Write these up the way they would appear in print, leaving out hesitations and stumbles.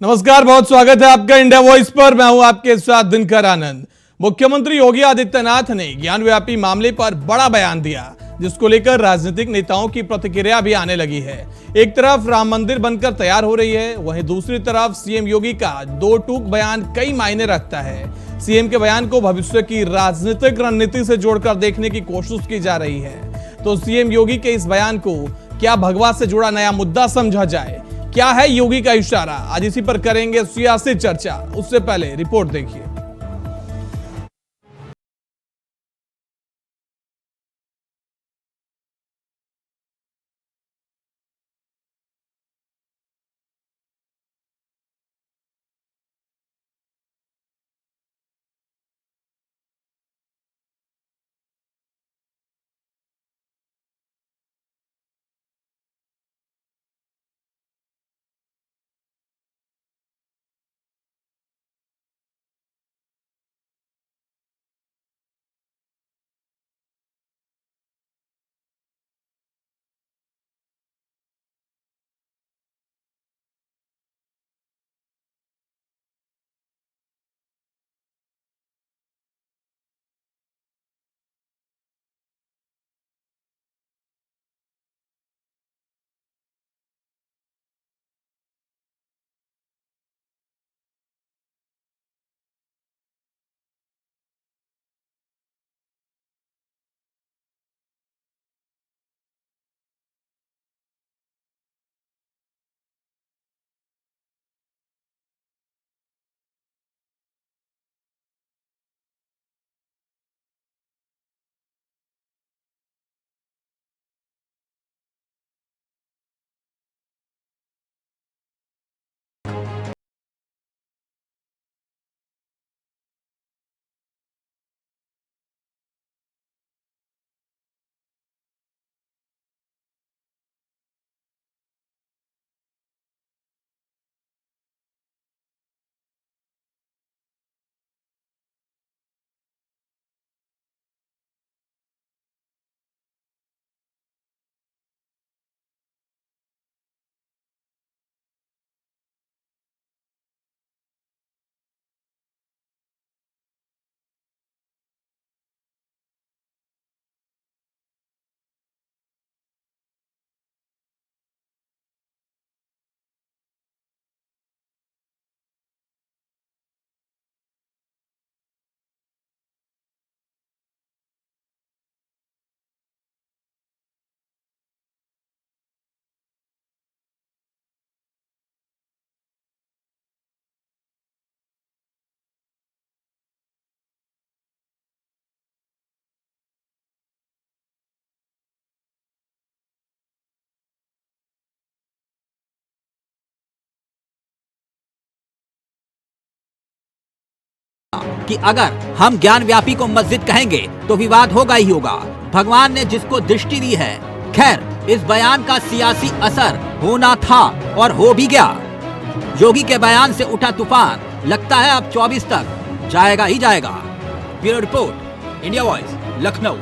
नमस्कार, बहुत स्वागत है आपका इंडिया वॉइस पर। मैं हूं आपके साथ दिनकर आनंद। मुख्यमंत्री योगी आदित्यनाथ ने ज्ञानव्यापी मामले पर बड़ा बयान दिया, जिसको लेकर राजनीतिक नेताओं की प्रतिक्रिया भी आने लगी है। एक तरफ राम मंदिर बनकर तैयार हो रही है, वहीं दूसरी तरफ सीएम योगी का दो टूक बयान कई मायने रखता है। सीएम के बयान को भविष्य की राजनीतिक रणनीति से जोड़कर देखने की कोशिश की जा रही है। तो सीएम योगी के इस बयान को क्या भगवा से जुड़ा नया मुद्दा समझा जाए? क्या है योगी का इशारा? आज इसी पर करेंगे सियासी चर्चा। उससे पहले रिपोर्ट देखिए। कि अगर हम ज्ञानव्यापी को मस्जिद कहेंगे तो विवाद होगा ही होगा। भगवान ने जिसको दृष्टि दी है। खैर, इस बयान का सियासी असर होना था और हो भी गया। योगी के बयान से उठा तूफान लगता है अब 24 तक जाएगा ही जाएगा। Bureau report, India voice, Lucknow.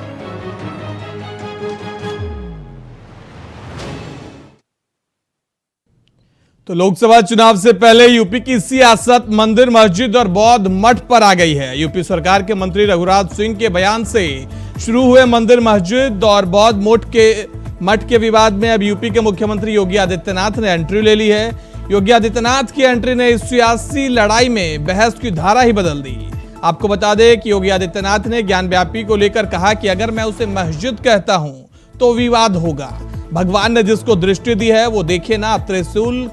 तो लोकसभा चुनाव से पहले यूपी की सियासत मंदिर, मस्जिद और बौद्ध मठ पर आ गई है। यूपी सरकार के मंत्री रघुराज सिंह के बयान से शुरू हुए मंदिर, मस्जिद और बौद्ध मठ के विवाद में अब यूपी के मुख्यमंत्री योगी आदित्यनाथ ने एंट्री ले ली है। योगी आदित्यनाथ की एंट्री ने इस सियासी लड़ाई में बहस की धारा ही बदल दी। आपको बता दें कि योगी आदित्यनाथ ने ज्ञानव्यापी को लेकर कहा कि अगर मैं उसे मस्जिद कहता हूं तो विवाद होगा। भगवान ने जिसको दृष्टि दी है वो देखे ना, त्रिशूल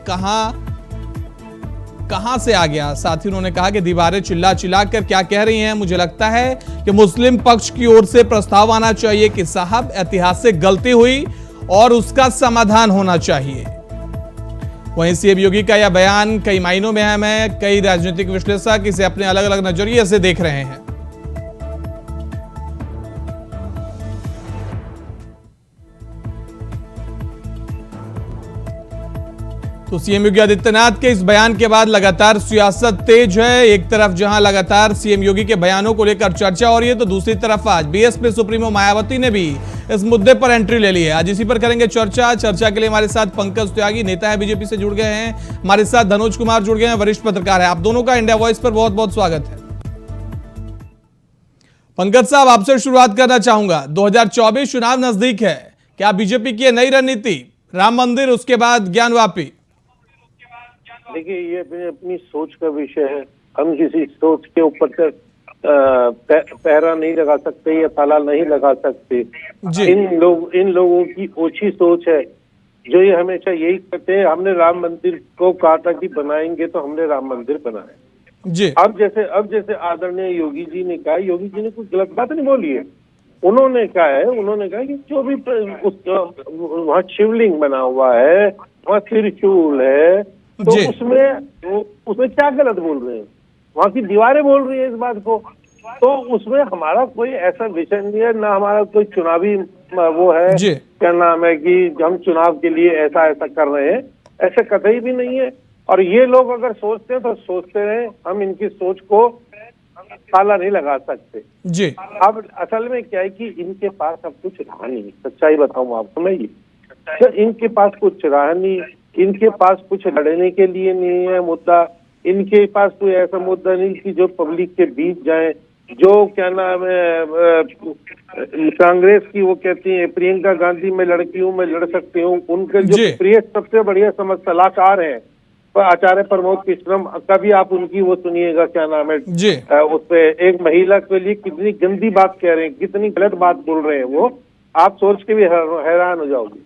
कहां से आ गया। साथ ही उन्होंने कहा कि दीवारें चिल्ला चिल्ला कर क्या कह रही हैं। मुझे लगता है कि मुस्लिम पक्ष की ओर से प्रस्ताव आना चाहिए कि साहब, ऐतिहासिक गलती हुई और उसका समाधान होना चाहिए। वहीं सीएम योगी का यह बयान कई मायनों में अहम है। कई राजनीतिक विश्लेषक इसे अपने अलग अलग नजरिए से देख रहे हैं। तो सीएम योगी आदित्यनाथ के इस बयान के बाद लगातार सियासत तेज है। एक तरफ जहां लगातार सीएम योगी के बयानों को लेकर चर्चा हो रही है, तो दूसरी तरफ आज बीएसपी सुप्रीमो मायावती ने भी इस मुद्दे पर एंट्री ले ली है। आज इसी पर करेंगे चर्चा के लिए हमारे साथ पंकज त्यागी, नेता है, बीजेपी से जुड़ गए हैं। हमारे साथ धनोज कुमार जुड़ गए हैं, वरिष्ठ पत्रकार है। आप दोनों का इंडिया वॉइस पर बहुत बहुत स्वागत है। पंकज साहब, आपसे शुरुआत करना चाहूंगा। 2024 चुनाव नजदीक है, क्या बीजेपी की नई रणनीति राम मंदिर, उसके बाद ज्ञानवापी? देखिए, ये अपनी सोच का विषय है। हम किसी सोच के ऊपर से पहरा नहीं लगा सकते या ताला नहीं लगा सकते। इन लोगों की ओछी सोच है जो ये हमेशा यही कहते हैं, हमने राम मंदिर को कहा था कि बनाएंगे तो हमने राम मंदिर बनाया जी। अब जैसे आदरणीय योगी जी ने कहा, योगी जी ने कोई गलत बात नहीं बोली है। उन्होंने कहा कि जो भी वहाँ शिवलिंग बना हुआ है, वहाँ त्रिशूल है, तो उसमें क्या गलत बोल रहे हैं? वहाँ की दीवारें बोल रही है इस बात को। तो उसमें हमारा कोई ऐसा विषय नहीं है, ना हमारा कोई चुनावी वो है, क्या नाम है कि हम चुनाव के लिए ऐसा कर रहे हैं, ऐसे कतई भी नहीं है। और ये लोग अगर सोचते हैं तो सोचते रहे, हम इनकी सोच को ताला नहीं लगा सकते जी। अब असल में क्या है कि इनके पास अब कुछ रहा नहीं, सच्चाई बताऊं आपको मैं, ये इनके पास कुछ रहा नहीं, इनके पास कुछ लड़ने के लिए नहीं है मुद्दा। इनके पास कोई ऐसा मुद्दा नहीं कि जो पब्लिक के बीच जाए, जो क्या नाम है कांग्रेस की वो कहती है प्रियंका गांधी मैं लड़की हूँ, मैं लड़ सकती हूँ। उनके जो प्रिय सबसे बढ़िया सलाहकार है आचार्य प्रमोद कृष्णम, कभी आप उनकी वो सुनिएगा, क्या नाम है उस पे एक महिला के लिए कितनी गंदी बात कह रहे हैं, कितनी गलत बात बोल रहे हैं, वो आप सोच के भी हैरान हो जाओगे।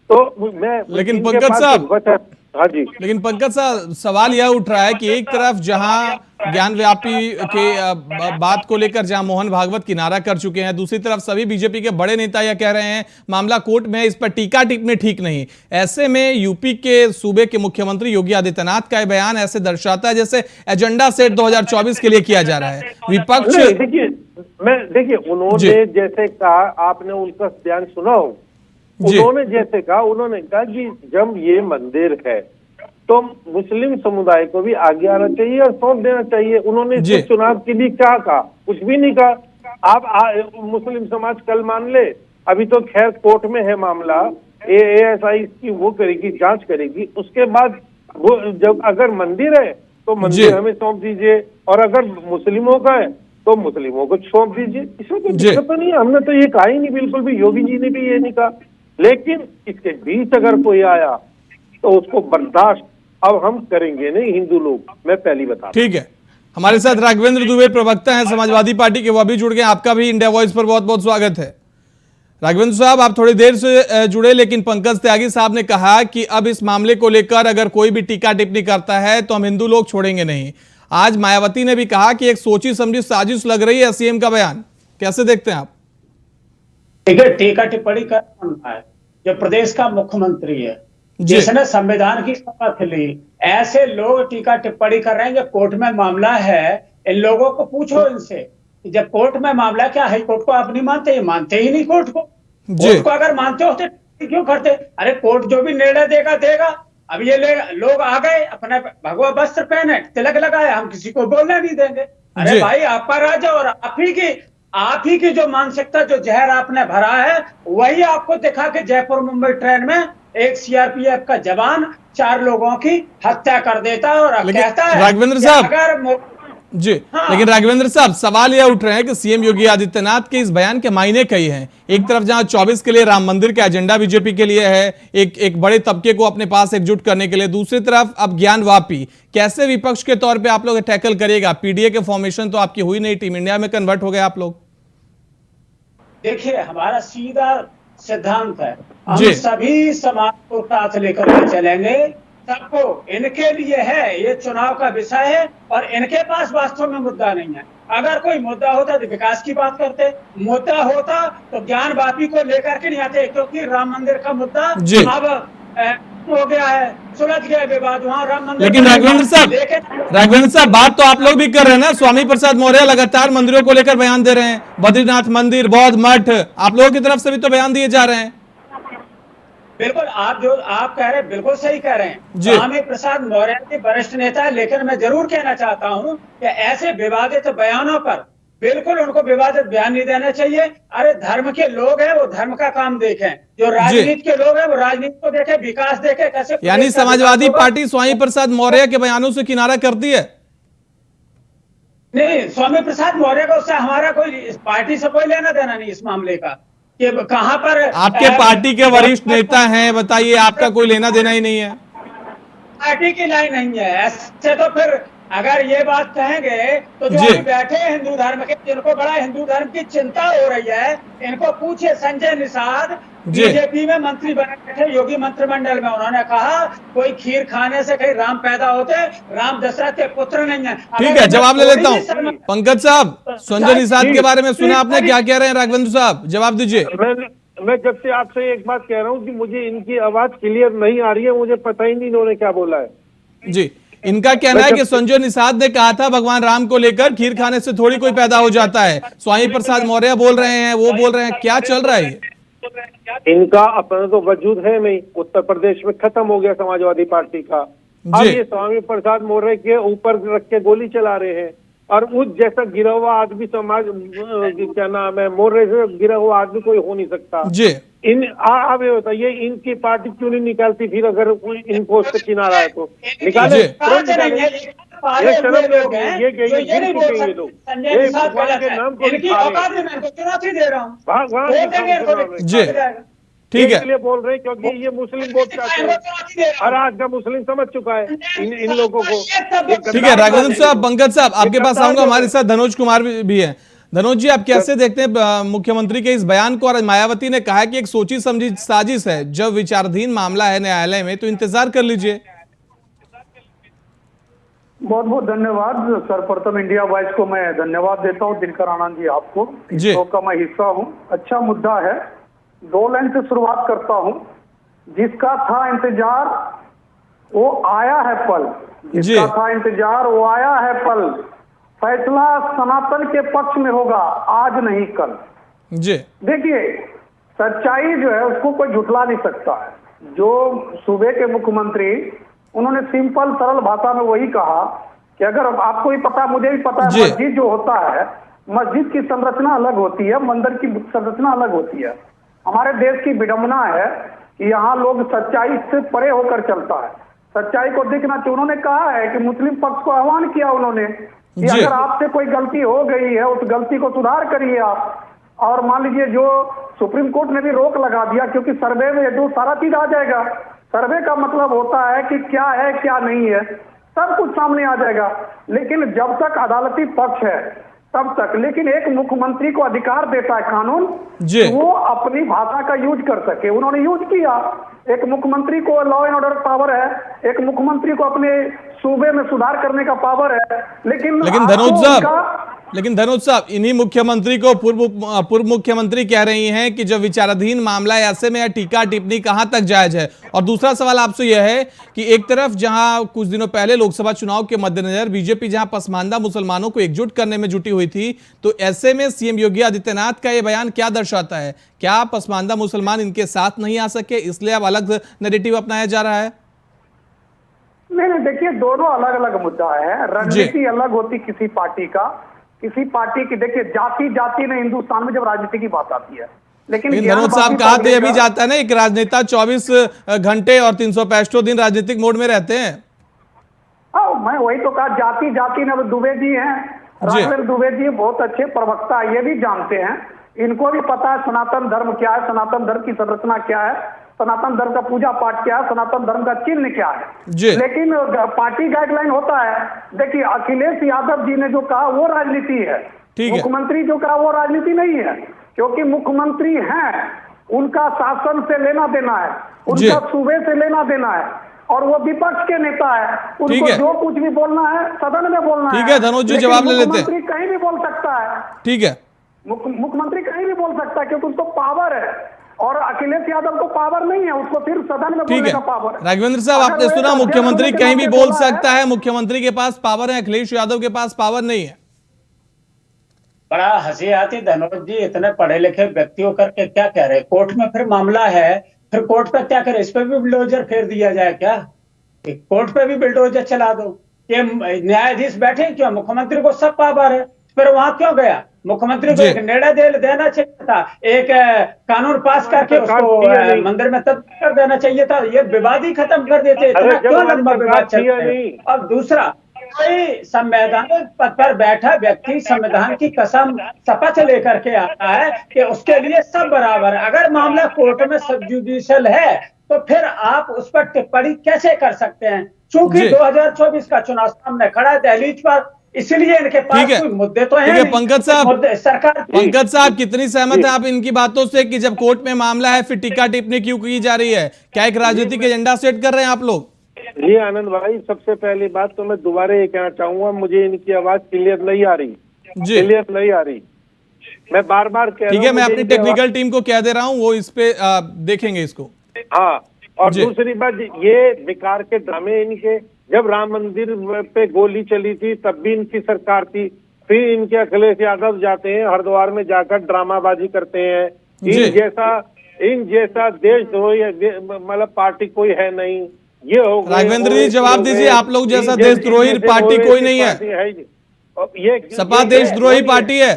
तो मैं लेकिन पंकज साहब, हाँ जी, लेकिन पंकज साहब सवाल यह उठ रहा है कि एक तरफ जहां ज्ञानव्यापी के बात को लेकर जहां मोहन भागवत किनारा कर चुके हैं, दूसरी तरफ सभी बीजेपी के बड़े नेता यह कह रहे हैं मामला कोर्ट में है, इस पर टीका टिप्पणी ठीक नहीं। ऐसे में यूपी के सूबे के मुख्यमंत्री योगी आदित्यनाथ का बयान ऐसे दर्शाता है जैसे एजेंडा सेट 2024 के लिए किया जा रहा है। विपक्ष देखिए उन्होंने जैसे कहा, आपने उनका बयान सुना हो, उन्होंने कहा कि जब ये मंदिर है तो मुस्लिम समुदाय को भी आगे आना चाहिए और सौंप देना चाहिए। उन्होंने चुनाव के लिए क्या कहा? कुछ भी नहीं कहा। आप मुस्लिम समाज कल मान ले, अभी तो खैर कोर्ट में है मामला, ASI की वो करेगी, जांच करेगी। उसके बाद वो जब अगर मंदिर है तो मंदिर हमें सौंप दीजिए, और अगर मुस्लिमों का है तो मुस्लिमों को सौंप दीजिए। इसमें कोई दिक्कत तो नहीं है, हमने तो ये कहा ही नहीं, बिल्कुल भी। योगी जी ने भी ये नहीं कहा। लेकिन इसके बीच अगर कोई आया तो उसको बर्दाश्त अब हम करेंगे नहीं, हिंदू लोग, मैं पहली बता। ठीक है, हमारे साथ राघवेंद्र दुबे प्रवक्ता हैं समाजवादी पार्टी के, वो भी जुड़ गए। आपका भी इंडिया वॉइस पर बहुत बहुत स्वागत है। राघवेंद्र साहब, आप थोड़ी देर से जुड़े, लेकिन पंकज त्यागी साहब ने कहा कि अब इस मामले को लेकर अगर कोई भी टीका टिप्पणी करता है तो हम हिंदू लोग छोड़ेंगे नहीं। आज मायावती ने भी कहा कि एक सोची समझी साजिश लग रही है सीएम का बयान, कैसे देखते हैं आप? टीका टिप्पणी कर रहा है जो प्रदेश का मुख्यमंत्री है, जिसने संविधान की शपथ ली। ऐसे लोग टीका टिप्पणी कर रहे हैं। जब कोर्ट में मामला है, इन लोगों को पूछो इनसे, जब कोर्ट में मामला क्या हाई कोर्ट को आप नहीं मानते? ये मानते ही नहीं कोर्ट को। कोर्ट को अगर मानते होते क्यों करते? अरे कोर्ट जो भी निर्णय देगा देगा। अब ये लोग आ गए, अपने भगवा वस्त्र पहने, तिलक लगाए, हम किसी को बोलने नहीं देंगे। अरे भाई, आपका राज्य और आप ही की जो मानसिकता, जो जहर आपने भरा है, वही आपको दिखा के जयपुर मुंबई ट्रेन में एक CRPF का जवान 4 लोगों की हत्या कर देता है और कहता है राघवेंद्र साहब जी। लेकिन राघवेंद्र साहब, सवाल यह उठ रहे हैं कि सीएम योगी आदित्यनाथ के इस बयान के मायने कई हैं। एक तरफ जहां 24 के लिए राम मंदिर का एजेंडा बीजेपी के लिए है, एक बड़े तबके को अपने पास एकजुट करने के लिए, दूसरी तरफ अब ज्ञानवापी, कैसे विपक्ष के तौर पे आप लोग टैकल करिएगा? PDA के फॉर्मेशन तो आपकी हुई नहीं, टीम इंडिया में कन्वर्ट हो गए आप लोग। देखिए, हमारा सीधा सिद्धांत है, हम सभी समाज को साथ लेकर के चलेंगे। सबको, इनके लिए है, ये चुनाव का विषय है और इनके पास वास्तव में मुद्दा नहीं है। अगर कोई मुद्दा होता तो विकास की बात करते, मुद्दा होता तो ज्ञानवापी को लेकर के नहीं आते, क्योंकि राम मंदिर का मुद्दा अब हो गया है, सुलझ गया विवाद वहाँ राम मंदिर। लेकिन राघवेंद्र साहब, बात तो आप लोग भी कर रहे हैं ना। स्वामी प्रसाद मौर्य लगातार मंदिरों को लेकर बयान दे रहे हैं, बद्रीनाथ मंदिर, बौद्ध मठ, आप लोगों की तरफ से भी तो बयान दिए जा रहे हैं। बिल्कुल, आप कह रहे हैं बिल्कुल सही कह रहे हैं। जी। स्वामी प्रसाद मौर्य भी वरिष्ठ नेता है, लेकिन मैं जरूर कहना चाहता हूं कि ऐसे विवादित बयानों पर बिल्कुल उनको विवादित बयान नहीं देना चाहिए। अरे धर्म के लोग हैं, वो धर्म का काम देखें, जो राजनीति के लोग हैं वो राजनीति को देखें, विकास देखें, कैसे यानी समाजवादी पार्टी स्वामी प्रसाद मौर्य के बयानों से किनारा करती है? नहीं, स्वामी प्रसाद मौर्य का उससे हमारा कोई, इस पार्टी से कोई लेना देना नहीं इस मामले का, कि कहां पर आपके पार्टी के वरिष्ठ नेता हैं, बताइए, आपका कोई लेना देना ही नहीं है? पार्टी की लाइन नहीं है। ऐसे तो फिर अगर ये बात कहेंगे तो जो अभी बैठे हैं हिंदू धर्म के, जिनको बड़ा हिंदू धर्म की चिंता हो रही है, इनको पूछिए। संजय निषाद बीजेपी में मंत्री बने थे, योगी मंत्रिमंडल में, उन्होंने कहा कोई खीर खाने से कहीं राम पैदा होते, राम दशरथ के पुत्र नहीं है। ठीक है, जवाब ले लेता हूँ। पंकज साहब, संजय निषाद के बारे में सुना आपने, क्या कह रहे हैं राघवेंद्र साहब? जवाब दीजिए। मैं जब से आपसे एक बात कह रहा हूँ कि मुझे इनकी आवाज क्लियर नहीं आ रही है, मुझे पता ही नहीं इन्होंने क्या बोला है। जी, इनका कहना है कि संजय निषाद ने कहा था भगवान राम को लेकर खीर खाने से थोड़ी कोई पैदा हो जाता है। स्वामी प्रसाद मौर्य बोल रहे हैं, वो बोल रहे हैं, क्या चल रहा है? इनका अपना तो वजूद है नहीं, उत्तर प्रदेश में खत्म हो गया समाजवादी पार्टी का। अब ये स्वामी प्रसाद मौर्य के ऊपर रख के गोली चला रहे हैं, और उस जैसा गिरा हुआ आदमी समाज, क्या नाम है, मौर्य से गिरा हुआ आदमी कोई हो नहीं सकता जी। आप ये बताइए, इनकी पार्टी क्यों नहीं निकालती फिर, अगर इनको उससे किनारा है तो निकाले। ये नहीं बोल सकते, ये भगवान के नाम को चुनौती दे रहा हूँ, भगवान जी, ठीक है, इसलिए बोल रहे हैं क्योंकि ये मुस्लिम वोट चाहते हैं, और आज का मुस्लिम समझ चुका है इन लोगों को। ठीक है राघवेंद्र साहब, पंकज साहब, आपके पास आऊंगा। हमारे साथ धनोज कुमार भी है। धनोज जी, आप कैसे देखते हैं मुख्यमंत्री के इस बयान को? और मायावती ने कहा कि एक सोची समझी साजिश है, जब विचाराधीन मामला है न्यायालय में तो इंतजार कर लीजिए। बहुत बहुत धन्यवाद। सर्वप्रथम इंडिया वॉइस को मैं धन्यवाद देता हूं, दिनकर आनंद जी आपको। इस शो का मैं हिस्सा हूं। अच्छा मुद्दा है, 2 लाइन से शुरुआत करता हूं। जिसका था इंतजार वो आया है पल, जिसका था इंतजार वो आया है पल, फैसला सनातन के पक्ष में होगा, आज नहीं कल। जी देखिए, सच्चाई जो है उसको कोई झुठला नहीं सकता है। जो सूबे के मुख्यमंत्री, उन्होंने सिंपल सरल भाषा में वही कहा कि अगर आपको ही पता, मुझे भी पता है, मस्जिद जो होता है, मस्जिद की संरचना अलग होती है, मंदिर की संरचना अलग होती है। हमारे देश की विडंबना है कि यहाँ लोग सच्चाई से परे होकर चलता है, सच्चाई को देखना चाहिए। उन्होंने कहा है कि मुस्लिम पक्ष को आह्वान किया उन्होंने कि अगर आपसे कोई गलती हो गई है, उस गलती को सुधार करिए आप। और मान लीजिए जो सुप्रीम कोर्ट ने भी रोक लगा दिया, क्योंकि सर्वे में जो सारा चीज आ जाएगा। सर्वे का मतलब होता है कि क्या है क्या नहीं है, सब कुछ सामने आ जाएगा। लेकिन जब तक अदालती पक्ष है तब तक, लेकिन एक मुख्यमंत्री को अधिकार देता है कानून, वो अपनी भाषा का यूज कर सके। उन्होंने यूज किया। एक मुख्यमंत्री को लॉ एंड ऑर्डर पावर है, एक मुख्यमंत्री को अपने सूबे में सुधार करने का पावर है। लेकिन धनोज साहब, इन्हीं मुख्यमंत्री को पूर्व मुख्यमंत्री कह रही हैं कि जब विचाराधीन मामला है, ऐसे में टीका टिप्पणी कहां तक जायज है? और दूसरा सवाल आपसे यह है कि एक तरफ जहां कुछ दिनों पहले लोकसभा चुनाव के मद्देनजर बीजेपी जहां पसमानदा मुसलमानों को एकजुट करने में जुटी हुई थी, तो ऐसे में सीएम योगी आदित्यनाथ का यह बयान क्या दर्शाता है? क्या पसमानदा मुसलमान इनके साथ नहीं आ सके, इसलिए अब अलग नैरेटिव अपनाया जा रहा है? नहीं, देखिए, दोनों अलग अलग मुद्दा है। रणनीति अलग होती किसी पार्टी का, किसी पार्टी की। देखिए, जाति में हिंदुस्तान में जब राजनीति की बात आती है, लेकिन धनोज साहब कहा तो यह भी जाता है ना, एक राजनेता 24 घंटे और 365 दिन राजनीतिक मोड में रहते हैं। मैं वही तो कहा, जाति में दुबे जी हैं, राघवेंद्र दुबे जी बहुत अच्छे प्रवक्ता, ये भी जानते हैं। इनको भी पता है सनातन धर्म क्या है, सनातन धर्म की संरचना क्या है, सनातन धर्म का पूजा पाठ क्या है, सनातन धर्म का चिन्ह क्या है। लेकिन पार्टी गाइडलाइन होता है। देखिए, अखिलेश यादव जी ने जो कहा वो राजनीति है, मुख्यमंत्री जो कहा वो राजनीति नहीं है। क्योंकि मुख्यमंत्री हैं, उनका शासन से लेना देना है, उनका सूबे से लेना देना है, और वो विपक्ष के नेता है। उनको जो कुछ भी बोलना है सदन में बोलना है। ठीक है धनोज जी, जवाब ले लेते हैं। मुख्यमंत्री कहीं भी बोल सकता है। ठीक है, मुख्यमंत्री कहीं भी बोल सकता है, क्योंकि उसको पावर है, और अखिलेश यादव को पावर नहीं है, उसको फिर सदन में बोलने का पावर है। राघवेंद्र साहब, आपने सुना, मुख्यमंत्री कहीं भी बोल सकता है, मुख्यमंत्री के पास पावर है, अखिलेश यादव के पास पावर नहीं है। बड़ा हंसी आती, धनोज जी इतने पढ़े लिखे व्यक्ति होकर के क्या कह रहे हैं? कोर्ट में फिर मामला है, फिर कोर्ट पे क्या करे, इस पे भी बुलडोजर फेर दिया जाए क्या? कोर्ट पे भी बुलडोजर चला दो। ये न्यायाधीश बैठे क्यों? मुख्यमंत्री को सब पावर है, फिर वहां क्यों गया? मुख्यमंत्री को एक निर्णय देना चाहिए था, एक कानून पास करके उसको मंदिर में तब कर देना चाहिए था। ये विवाद ही खत्म कर देते, इतना क्यों लंबा विवाद चलता है? और दूसरा, कोई संवैधानिक पद पर बैठा व्यक्ति संविधान की कसम शपथ लेकर के आता है कि उसके लिए सब बराबर है। अगर मामला कोर्ट में सब जुडिशियल है तो फिर आप उस पर टिप्पणी कैसे कर सकते हैं? चूंकि 2024 का चुनाव सामने खड़ा है दहलीज पर, इसलिए इनके पास कोई मुद्दे तो हैं नहीं। पंकज साहब, सरकार, पंकज साहब कितनी सहमत है आप इनकी बातों से कि जब कोर्ट में मामला है फिर टीका टिप्पणी क्यों की जा रही है? क्या एक राजनीतिक एजेंडा सेट कर रहे हैं आप लोग? जी आनंद भाई, सबसे पहली बात तो मैं दोबारा ये कहना चाहूंगा, मुझे इनकी आवाज क्लियर नहीं आ रही, क्लियर नहीं आ रही। मैं बार बार कह रहा हूं, ठीक है, मैं अपनी टेक्निकल टीम को कह दे रहा हूं, वो इस पे देखेंगे इसको। हाँ, और दूसरी बात, ये बेकार के ड्रामे इनके, जब राम मंदिर पे गोली चली थी तब भी इनकी सरकार थी, फिर इनके अखिलेश यादव जाते हैं हरिद्वार में जाकर ड्रामाबाजी करते हैं। इन जैसा देशद्रोही मतलब पार्टी कोई है नहीं। ये हो राघवेंद्र जी जवाब दीजिए, आप लोग जैसा देशद्रोही पार्टी कोई नहीं है। ये सपा देशद्रोही पार्टी है,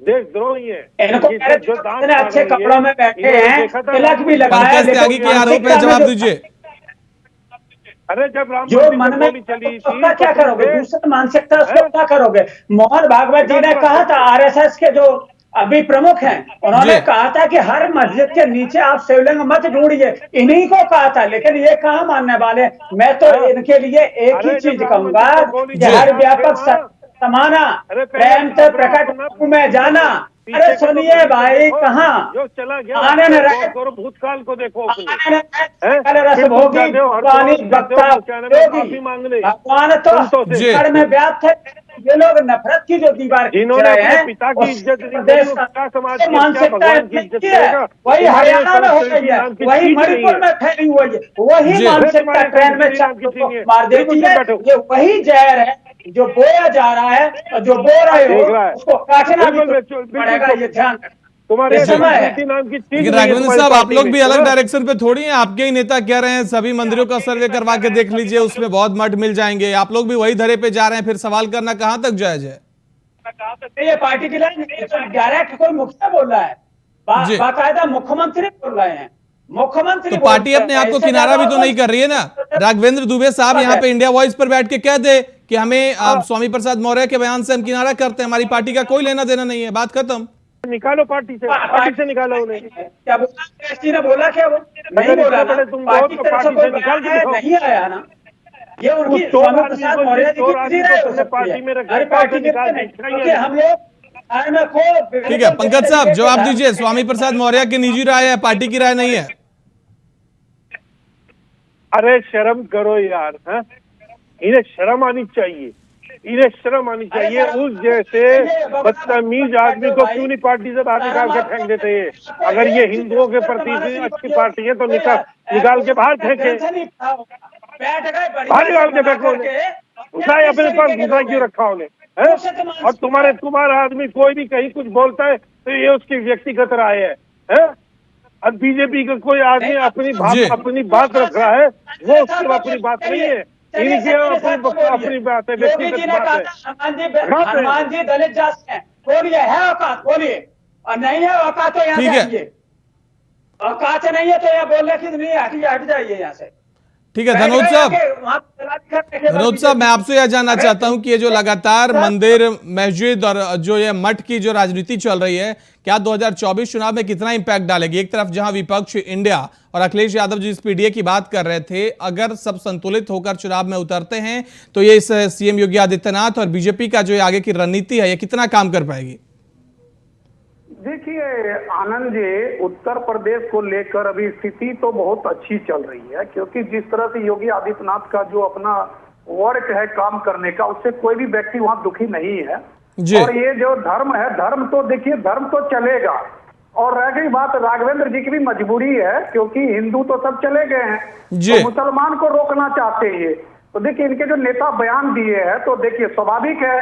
देशद्रोही है। इतने अच्छे कपड़ों में बैठे हैं, तिलक भी लगाया, त्यागी के आरोप है, जवाब दीजिए। अरे जब जो मन में चली उसका क्या करोगे? दूसरा मानसिकता उसका क्या करोगे? मोहन भागवत जी ने कहा था, आरएसएस के जो अभी प्रमुख हैं, उन्होंने कहा था कि हर मस्जिद के नीचे आप शिवलिंग मत ढूंढिए, इन्हीं को कहा था। लेकिन ये कहाँ मानने वाले? मैं तो इनके लिए एक ही चीज कहूंगा कि हर व्यापक समाना, प्रेम से प्रकट में जाना। अरे सुनिए भाई, कहाँ जो चला गया आनंद राय भूतकाल को देखो, रसभोगी पानी बक्ता भगवान तो जड़ में व्याप्त है। ये लोग नफरत की जो दीवार जिन्होंने अपने पिता की इज्जत मानसिकता वही हरियाणा में हो गई है, वही मणिपुर में फैली हुई है, वही मानसिकता ट्रेन में मार देती है। ये वही जहर है जो बोया जा रहा है, और जो बो रहे हो उसको काटना भी पड़ेगा, ये ध्यान तुम्हारे समय है। राघवेंद्र साहब, आप लोग भी अलग डायरेक्शन पे थोड़ी हैं। आपके ही नेता कह रहे हैं सभी मंदिरों का सर्वे करवा के देख लीजिए, उसमें बहुत मठ मिल जाएंगे। आप लोग भी वही धरे पे जा रहे हैं, फिर सवाल करना कहां तक जायज है? ये पार्टी के लिए डायरेक्ट कोई मुखिया बोल रहा है, बाकायदा मुख्यमंत्री बोल रहे हैं। मुख्यमंत्री तो पार्टी अपने आप को किनारा भी तो नहीं कर रही है ना। राघवेंद्र दुबे साहब यहाँ पे इंडिया वॉइस पर बैठ के कह दे कि हमें स्वामी प्रसाद मौर्य के बयान से हम किनारा करते हैं, हमारी पार्टी का कोई लेना देना नहीं है, बात खत्म। निकालो पार्टी से निकालो उन्हें। क्या बोला? ने बोला क्या? वो नहीं बोला ना, पार्टी से निकाल के नहीं आया ना। ये उनकी स्वामी प्रसाद मौर्य जी की पार्टी में हम लोग। ठीक है पंकज साहब, जवाब दीजिए। स्वामी प्रसाद मौर्य की निजी राय है, पार्टी की राय नहीं है। अरे शर्म करो यार, है? इन्हें शर्म आनी चाहिए, इन्हें शर्म आनी चाहिए। उस जैसे बदतमीज आदमी को क्यों नहीं पार्टी से बाहर निकाल के फेंक देते हैं? अगर ये हिंदुओं के प्रति अच्छी पार्टी है तो निकाल के बाहर फेंके, बाहर निकाल के फेंको उन्हें। अपने पास घुसा क्यों रखा उन्हें? और तुम्हारा आदमी कोई भी कहीं कुछ बोलता है तो ये उसकी व्यक्तिगत राय है? और बीजेपी का कोई आदमी अपनी बात रख रहा है, वो उसकी अपनी बात नहीं है, इनकी अपनी बात है, व्यक्तिगत बात है। हनुमान जी दलित जात है, बोलिए है औकात, बोलिए। और नहीं है औकात तो यहाँ से आइए, औकात नहीं है तो यहाँ बोलने की नहीं, हट जाइए यहाँ से। ठीक है धनोज साहब, मैं आपसे यह जानना चाहता हूं कि ये जो लगातार मंदिर, मस्जिद और जो ये मठ की जो राजनीति चल रही है, क्या 2024 चुनाव में कितना इंपैक्ट डालेगी? एक तरफ जहां विपक्ष इंडिया और अखिलेश यादव जी इस पीडीए की बात कर रहे थे, अगर सब संतुलित होकर चुनाव में उतरते हैं तो ये इस सीएम योगी आदित्यनाथ और बीजेपी का जो आगे की रणनीति है, ये कितना काम कर पाएगी? देखिए आनंद जी, उत्तर प्रदेश को लेकर अभी स्थिति तो बहुत अच्छी चल रही है, क्योंकि जिस तरह से योगी आदित्यनाथ का जो अपना वर्क है काम करने का, उससे कोई भी व्यक्ति वहां दुखी नहीं है। और ये जो धर्म है, धर्म तो देखिए, धर्म तो चलेगा। और रह गई बात, राघवेंद्र जी की भी मजबूरी है, क्योंकि हिंदू तो सब चले गए हैं, तो मुसलमान को रोकना चाहते हैं। तो देखिए इनके जो नेता बयान दिए हैं, तो देखिए स्वाभाविक है,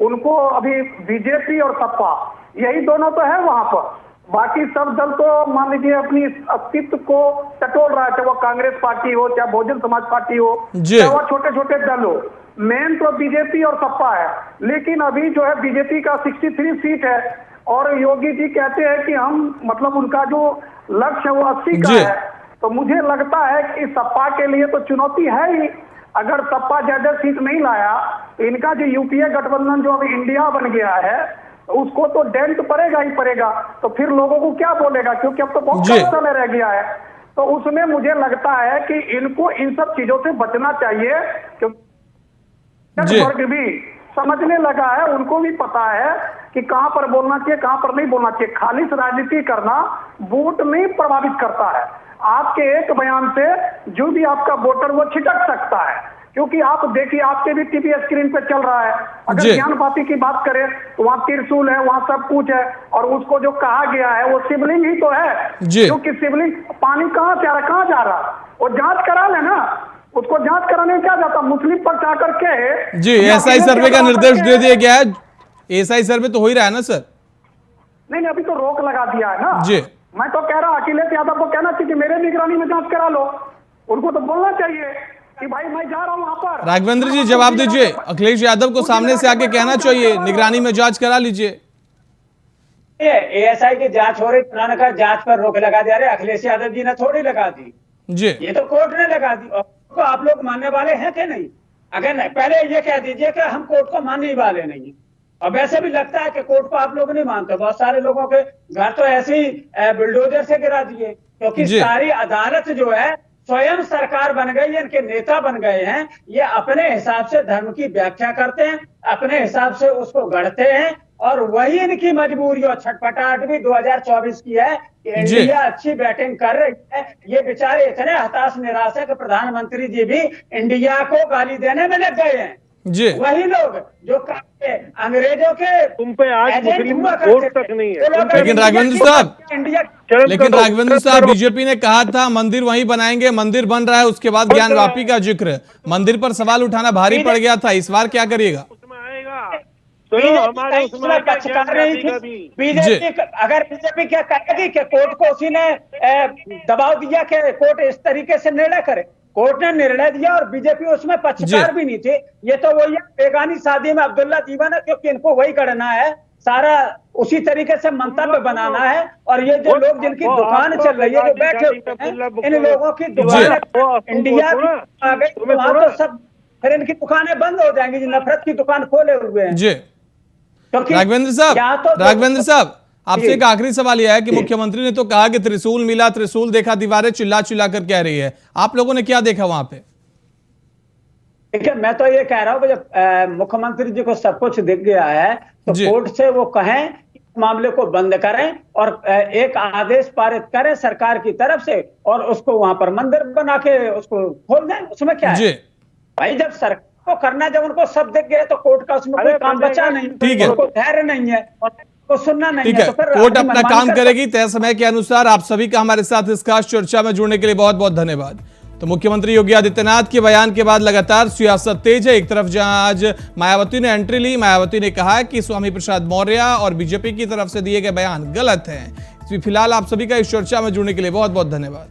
उनको अभी बीजेपी और सपा यही दोनों तो है वहां पर, बाकी सब दल तो मान लीजिए अपनी अस्तित्व को टटोल रहा है, चाहे वो कांग्रेस पार्टी हो, चाहे बहुजन समाज पार्टी हो, चाहे वो छोटे छोटे दल हो। मेन तो बीजेपी और सपा है, लेकिन अभी जो है बीजेपी का 63 सीट है और योगी जी कहते हैं कि हम मतलब उनका जो लक्ष्य है वो 80 का है। तो मुझे लगता है कि सपा के लिए तो चुनौती है ही। अगर सपा ज्यादा सीट नहीं लाया तो इनका जो यूपीए गठबंधन जो अभी इंडिया बन गया है उसको तो डेंट पड़ेगा ही पड़ेगा। तो फिर लोगों को क्या बोलेगा, क्योंकि अब तो बहुत कम समय रह गया है। तो उसमें मुझे लगता है कि इनको इन सब चीजों से बचना चाहिए, क्योंकि वर्ग भी समझने लगा है, उनको भी पता है कि कहां पर बोलना चाहिए कहां पर नहीं बोलना चाहिए। खालिश राजनीति करना वोट नहीं प्रभावित करता है। आपके एक बयान से जो भी आपका वोटर वो छिटक सकता है, क्योंकि आप देखिए आपके भी टीवी स्क्रीन पे चल रहा है। अगर ज्ञान वापी की बात करें तो वहाँ त्रिशूल है, वहाँ सब कुछ है, और उसको जो कहा गया है वो शिवलिंग ही तो है। क्योंकि शिवलिंग पानी कहाँ से आ रहा, कहाँ जा रहा, वो जांच करा ले ना, उसको जांच कराने में क्या जाता। मुस्लिम पक्ष आकर के जी एसआई सर्वे का निर्देश दे दिया गया है। एसआई सर्वे तो हो ही रहा है ना सर? नहीं अभी तो रोक लगा दिया है ना जी। मैं तो कह रहा हूँ अखिलेश यादव को कहना चाहिए कि मेरे निगरानी में जांच करा लो। उनको तो बोलना चाहिए कि भाई मैं जा रहा हूँ वहां पर। राघवेंद्र जी जवाब दीजिए, अखिलेश यादव को सामने से आके कहना चाहिए निगरानी में जांच करा लीजिए। एएसआई की जांच हो रही, उन्होंने कहा जांच पर रोक लगा दिया। अरे अखिलेश यादव जी ने थोड़ी लगा दी जी, ये तो कोर्ट ने लगा दी। और को आप लोग मानने वाले हैं कि नहीं? अगर नहीं, पहले ये कह दीजिए कि हम कोर्ट को मानने वाले नहीं। और वैसे भी लगता है कि कोर्ट को आप लोग नहीं मानते। बहुत सारे लोगों के घर तो ऐसे ही बुलडोजर से गिरा दिए, क्योंकि सारी अदालत जो है स्वयं सरकार बन गई है, इनके नेता बन गए हैं। ये अपने हिसाब से धर्म की व्याख्या करते हैं, अपने हिसाब से उसको गढ़ते हैं, और वही इनकी मजबूरी और छटपटाहट भी 2024 की है कि इंडिया अच्छी बैटिंग कर रही है। ये बेचारे इतने हताश निराश है कि प्रधानमंत्री जी भी इंडिया को गाली देने में लग गए हैं। जी वही लोग जो अंग्रेजों के तुम पे आज मुस्लिम वोट तक नहीं है। लेकिन राघवेंद्र साहब बीजेपी ने कहा था मंदिर वहीं बनाएंगे, मंदिर बन रहा है, उसके बाद ज्ञानवापी का जिक्र, मंदिर पर सवाल उठाना भारी पड़ गया था। इस बार क्या करिएगा? हमारे बीजेपी अगर बीजेपी क्या कहेगी कि कोर्ट को उसी ने दबाव दिया कि कोर्ट इस तरीके से निर्णय करे। कोर्ट ने निर्णय दिया और बीजेपी उसमें पक्षकार भी नहीं थे। ये तो वही बेगानी शादी में अब्दुल्ला दीवान है, क्योंकि इनको वही करना है, सारा उसी तरीके से मंतव्य बनाना है। और ये जो लोग जिनकी दुकान चल रही है, जो बैठे हुए हैं, इन लोगों की दुकान इंडिया आ गई तो वहां तो सब फिर इनकी दुकानें बंद हो जाएंगी, जो नफरत की दुकान खोले हुए हैं। जी राघवेंद्र साहब आपसे एक आखिरी सवाल यह है कि मुख्यमंत्री ने तो कहा कि त्रिशूल मिला, त्रिशूल देखा, दीवारें चिल्ला चिल्ला कर कह रही है, आप लोगों ने क्या देखा वहां पे? देखिए मैं तो ये कह रहा हूँ कि जब मुख्यमंत्री जी को सब कुछ दिख गया है तो कोर्ट से वो कहें मामले को बंद करें और एक आदेश पारित करें सरकार की तरफ से, और उसको वहां पर मंदिर बना के उसको खोल दें। उसमें क्या है भाई, जब सरकार को करना, जब उनको सब दिख गया तो कोर्ट का उसमें कोई काम बचा नहीं, ठीक है, उनको धैर्य नहीं है और को सुनना नहीं है। तो फिर कोर्ट अपना काम करेगी तय समय के अनुसार। आप सभी का हमारे साथ इस खास चर्चा में जुड़ने के लिए बहुत बहुत धन्यवाद। तो मुख्यमंत्री योगी आदित्यनाथ के बयान के बाद लगातार सियासत तेज है। एक तरफ जहां आज मायावती ने एंट्री ली, मायावती ने कहा कि स्वामी प्रसाद मौर्य और बीजेपी की तरफ से दिए गए बयान गलत हैं। फिलहाल आप सभी का इस चर्चा में जुड़ने के लिए बहुत बहुत धन्यवाद।